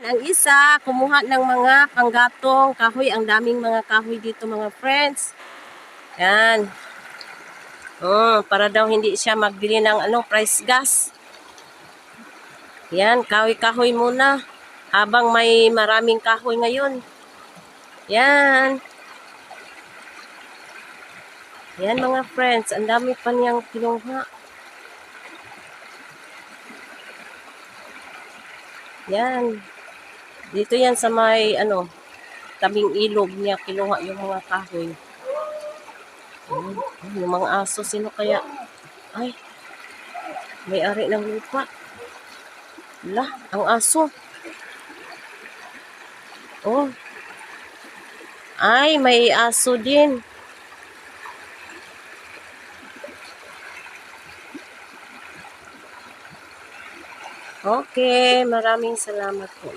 Ang isa, kumuha ng mga panggatong kahoy. Ang daming mga kahoy dito mga friends. Yan. Para daw hindi siya magbili ng price gas. Yan, kahoy-kahoy muna. Habang may maraming kahoy ngayon. Yan. Yan mga friends, ang dami pa niyang kinuha. Yan. Dito yan sa may tabing ilog niya kinuha yung mga kahoy. Yung mga aso, sino kaya? Ay, may-ari ng lupa. Lah, ang aso. Oh. Ay, may aso din. Okay, maraming salamat po.